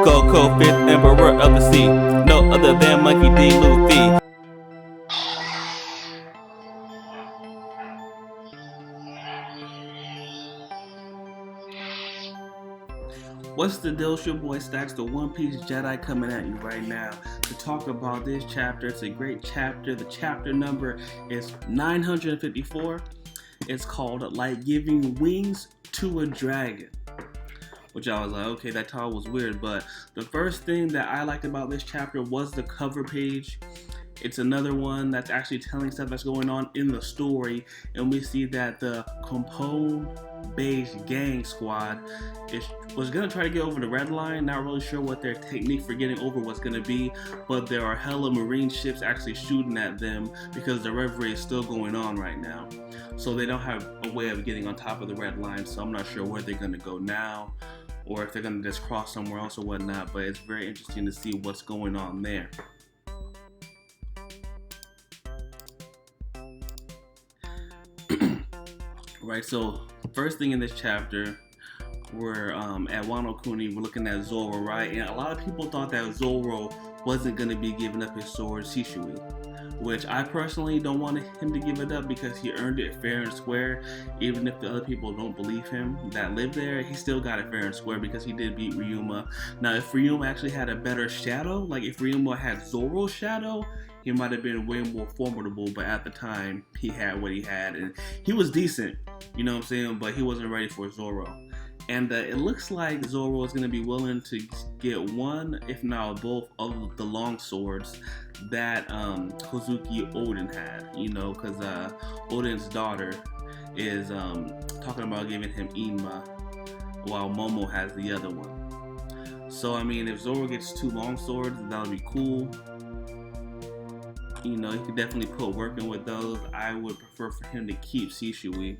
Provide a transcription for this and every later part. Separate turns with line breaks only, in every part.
Coco, fifth emperor of the sea. No other than Monkey D. Luffy. What's the deal? It's your boy Stacks, the One Piece Jedi, coming at you right now to talk about this chapter. It's a great chapter. The chapter number is 954. It's called Like Giving Wings to a Dragon. Which I was like, okay, that title was weird. But the first thing that I liked about this chapter was the cover page. It's another one that's actually telling stuff that's going on in the story, and we see that the Compone Beige Gang Squad was gonna try to get over the red line. Not really sure what their technique for getting over was gonna be, but there are hella marine ships actually shooting at them because the reverie is still going on right now. So they don't have a way of getting on top of the red line. So I'm not sure where they're gonna go now, or if they're gonna just cross somewhere else or whatnot. But it's very interesting to see what's going on there. Right, so first thing in this chapter, we're at Wano Kuni. We're looking at Zoro, right? And a lot of people thought that Zoro wasn't going to be giving up his sword, Shishui, which I personally don't want him to give it up because he earned it fair and square. Even if the other people don't believe him that live there, he still got it fair and square because he did beat Ryuma. Now, if Ryuma actually had a better shadow, like if Ryuma had Zoro's shadow, he might have been way more formidable, but at the time, he had what he had, and he was decent, you know what I'm saying, but he wasn't ready for Zoro. And it looks like Zoro is going to be willing to get one, if not both, of the long swords that Kozuki Odin had, you know, because Odin's daughter is talking about giving him Inma, while Momo has the other one. So, I mean, if Zoro gets two long swords, that would be cool. You know, he could definitely put working with those. I would prefer for him to keep Shishui.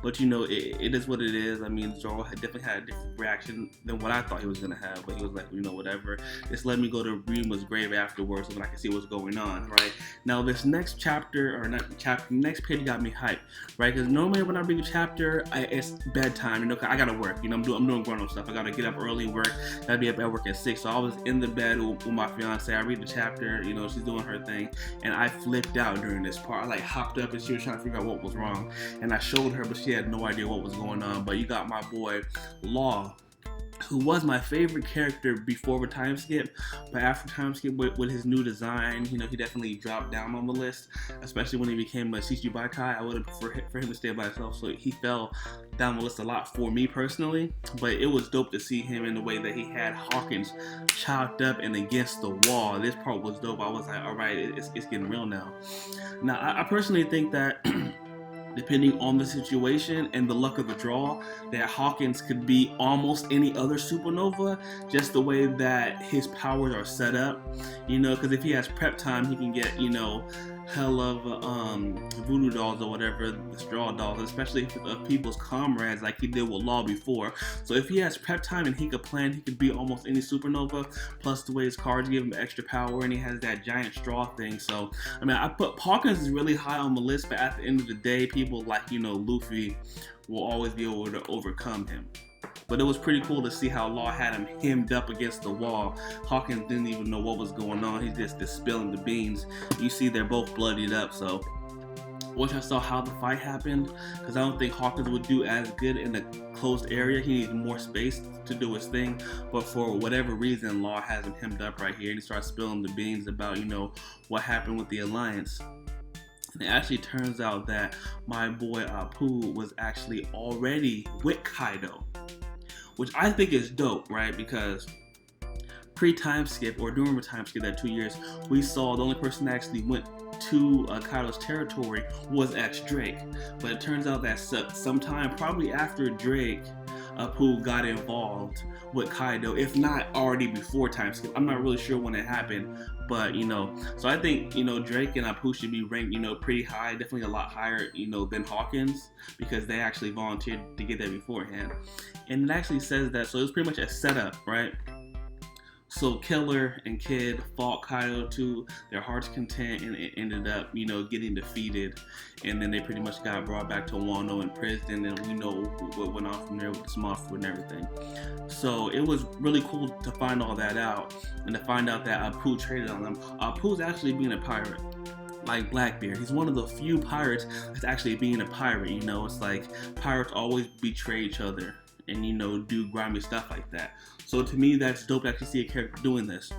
But you know, it is what it is. I mean, Zoro definitely had a different reaction than what I thought he was going to have. But he was like, you know, whatever. Just let me go to Ryuma's grave afterwards so that I can see what's going on, right? Now, this next chapter, or not chapter, next page got me hyped, right? Because normally when I read a chapter, it's bedtime, you know, 'cause I got to work. You know, I'm doing grown-up stuff. I got to get up early, work. Got to be up at work at 6. So I was in the bed with my fiance. I read the chapter, you know, she's doing her thing. And I flipped out during this part. I like hopped up and she was trying to figure out what was wrong. And I showed her, but she had no idea what was going on. But you got my boy Law, who was my favorite character before the time skip, but after time skip with his new design, you know, he definitely dropped down on the list, especially when he became a Shichibaikai. I would have preferred for him to stay by himself, so he fell down the list a lot for me personally. But it was dope to see him in the way that he had Hawkins chopped up and against the wall. This part was dope. I was like, all right, it's getting real now. Now, I personally think that depending on the situation and the luck of the draw, that Hawkins could be almost any other supernova, just the way that his powers are set up, you know, because if he has prep time, he can get, you know, hell of voodoo dolls or whatever, the straw dolls, especially of people's comrades like he did with Law before. So if he has prep time and he could plan, he could be almost any supernova, plus the way his cards give him extra power, and he has that giant straw thing. So I mean, I put Hawkins is really high on the list, but at the end of the day, people like, you know, Luffy will always be able to overcome him. But it was pretty cool to see how Law had him hemmed up against the wall. Hawkins didn't even know what was going on. He's just spilling the beans. You see they're both bloodied up, so once I saw how the fight happened, because I don't think Hawkins would do as good in a closed area. He needs more space to do his thing, but for whatever reason, Law has him hemmed up right here, and he starts spilling the beans about, you know, what happened with the Alliance. And it actually turns out that my boy Apu was actually already with Kaido, which I think is dope, right? Because pre-time skip, or during the time skip, that 2 years, we saw the only person that actually went to Kaido's territory was Drake. But it turns out that sometime, probably after Drake, Apu got involved with Kaido, if not already before time skip. I'm not really sure when it happened, but you know, so I think, you know, Drake and Apu should be ranked, you know, pretty high, definitely a lot higher, you know, than Hawkins, because they actually volunteered to get there beforehand. And it actually says that, so it was pretty much a setup, right? So Killer and Kid fought Kaido to their heart's content, and it ended up, getting defeated. And then they pretty much got brought back to Wano in prison, and we know what went on from there with the small food and everything. So it was really cool to find all that out, and to find out that Apu traded on them. Apu's actually being a pirate, like Blackbeard. He's one of the few pirates that's actually being a pirate. It's like pirates always betray each other and do grimy stuff like that. So to me, that's dope to actually see a character doing this.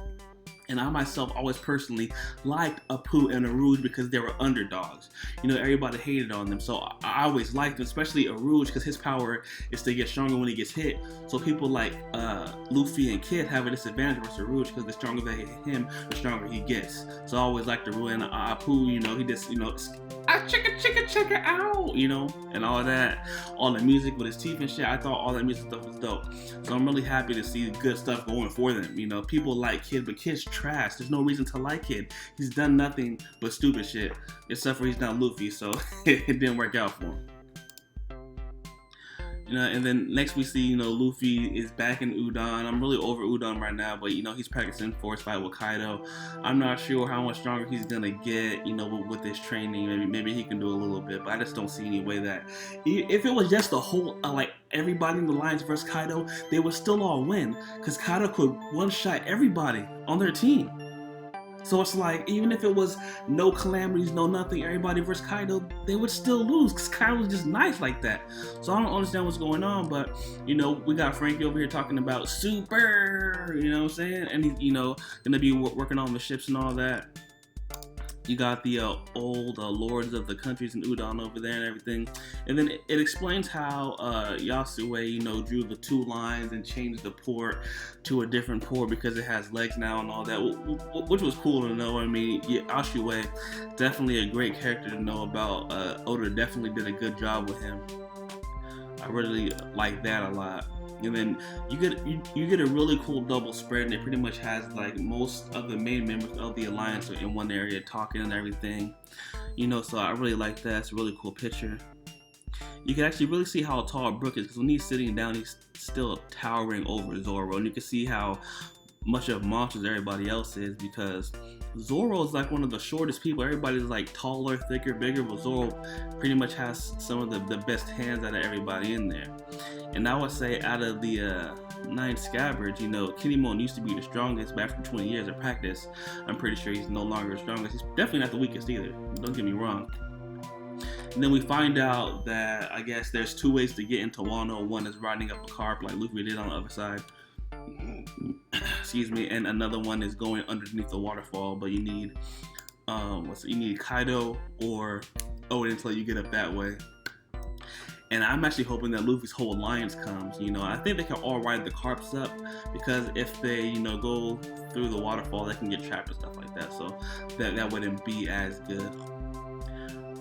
And I myself always personally liked Apu and Arouge because they were underdogs. Everybody hated on them, so I always liked them, especially Arouge, because his power is to get stronger when he gets hit. So people like Luffy and Kid have a disadvantage versus Arouge because the stronger they hit him, the stronger he gets. So I always liked Arouge and Apu. He just check it out, and all of that. All the music with his teeth and shit. I thought all that music stuff was dope. So I'm really happy to see good stuff going for them. People like Kid, but Kid's trash. There's no reason to like Kid. He's done nothing but stupid shit, except for he's not Luffy, so it didn't work out for him. And then next we see, Luffy is back in Udon. I'm really over Udon right now, but he's practicing force fight with Kaido. I'm not sure how much stronger he's gonna get, with this training. Maybe he can do a little bit, but I just don't see any way that if it was just the whole everybody in the Lions versus Kaido, they would still all win because Kaido could one-shot everybody on their team. So it's like, even if it was no calamities, no nothing, everybody versus Kaido, they would still lose because Kaido was just nice like that. So I don't understand what's going on, but, we got Frankie over here talking about super, what I'm saying? And he's, going to be working on the ships and all that. You got the old lords of the countries in Udon over there and everything. And then it explains how Yasue, drew the two lines and changed the port to a different port because it has legs now and all that, which was cool to know. Yasue, definitely a great character to know about. Oda definitely did a good job with him. I really like that a lot. And then you get a really cool double spread, and it pretty much has like most of the main members of the alliance are in one area talking and everything. So I really like that. It's a really cool picture. You can actually really see how tall Brook is because when he's sitting down, he's still towering over Zoro, and you can see how much of monsters everybody else is because Zoro is like one of the shortest people. Everybody's like taller, thicker, bigger, but Zoro pretty much has some of the best hands out of everybody in there. And I would say out of the 9 scabbards, Kinemon used to be the strongest, but after 20 years of practice, I'm pretty sure he's no longer the strongest. He's definitely not the weakest either, don't get me wrong. And then we find out that I guess there's 2 ways to get into Wano. One is riding up a carp like Luffy did on the other side. Excuse me. And another one is going underneath the waterfall, but you need you need Kaido or Oden until you get up that way. And I'm actually hoping that Luffy's whole alliance comes. I think they can all ride the carps up because if they, go through the waterfall, they can get trapped and stuff like that. So that wouldn't be as good.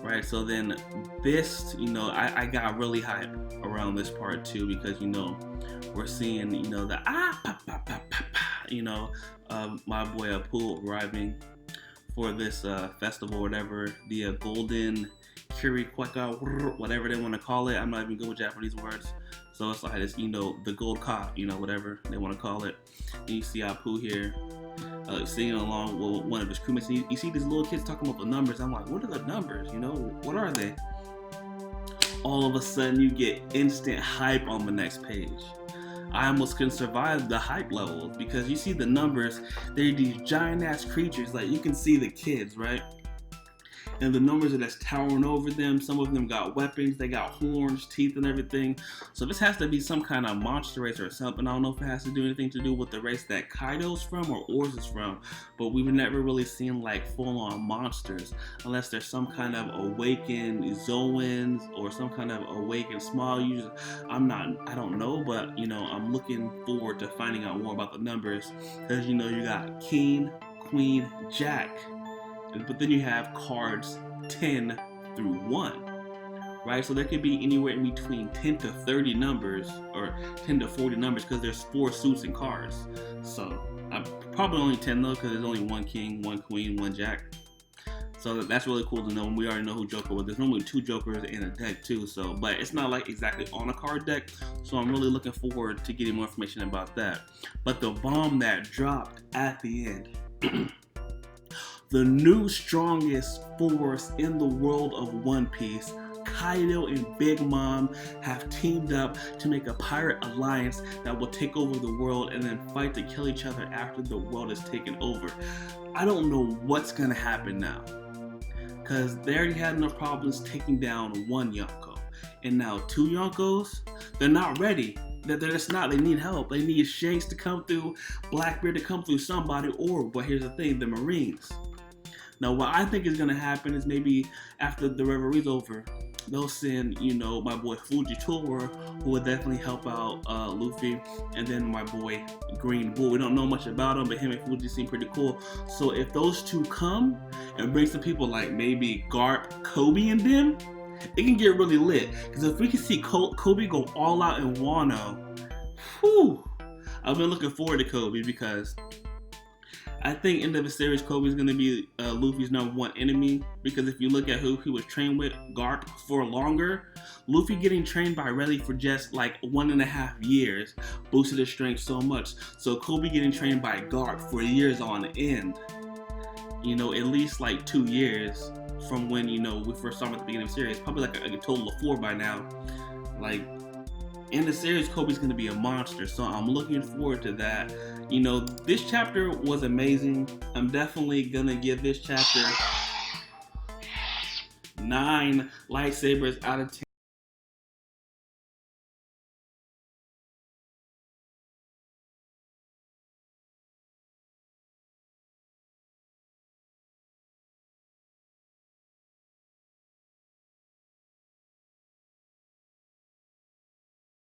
Right, so then this, I got really hyped around this part too because, we're seeing, the my boy Apu arriving for this festival, whatever, the golden Kirikweka, whatever they want to call it. I'm not even good with Japanese words. So it's like this, the gold cop, whatever they want to call it. And you see Apu here singing along with one of his crewmates. And you see these little kids talking about the numbers. I'm like, what are the numbers? What are they? All of a sudden, you get instant hype on the next page. I almost couldn't survive the hype levels because you see the numbers. They're these giant ass creatures. Like you can see the kids, right? And the numbers are that's towering over them. Some of them got weapons. They got horns, teeth, and everything. So this has to be some kind of monster race or something. I don't know if it has to do anything to do with the race that Kaido's from or Oars is from. But we've never really seen like full-on monsters unless there's some kind of awakened Zoans or some kind of awakened small users. I don't know, but I'm looking forward to finding out more about the numbers because you got King, Queen, Jack. But then you have cards 10 through 1, right? So there could be anywhere in between 10 to 30 numbers or 10 to 40 numbers because there's 4 suits and cards. So I'm probably only 10 though because there's only 1 king, 1 queen, 1 jack. So that's really cool to know. And we already know who Joker was. There's normally 2 Jokers in a deck too. So, but it's not like exactly on a card deck. So I'm really looking forward to getting more information about that. But the bomb that dropped at the end. The new strongest force in the world of One Piece, Kaido and Big Mom, have teamed up to make a pirate alliance that will take over the world and then fight to kill each other after the world is taken over. I don't know what's gonna happen now, because they already had enough problems taking down 1 Yonko, and now 2 Yonkos. They're not ready. They're just not. They need help. They need Shanks to come through, Blackbeard to come through, somebody, or, but here's the thing, the Marines. Now, what I think is going to happen is maybe after the revelry's over, they'll send, you know, my boy Fujitora, who will definitely help out Luffy, and then my boy Green Bull. We don't know much about him, but him and Fuji seem pretty cool. So if those 2 come and bring some people like maybe Garp, Kobe, and them, it can get really lit. Because if we can see Kobe go all out in Wano, whew, I've been looking forward to Kobe, because I think end of the series, Kobe is going to be Luffy's #1 enemy, because if you look at who he was trained with, Garp, for longer, Luffy getting trained by Rayleigh for just like 1.5 years boosted his strength so much. So Kobe getting trained by Garp for years on end, you know, at least like 2 years from when, you know, we first saw him at the beginning of the series, probably like a total of 4 by now. Like, in the series, Kobe's going to be a monster, so I'm looking forward to that. You know, this chapter was amazing. I'm definitely going to give this chapter 9 lightsabers out of 10.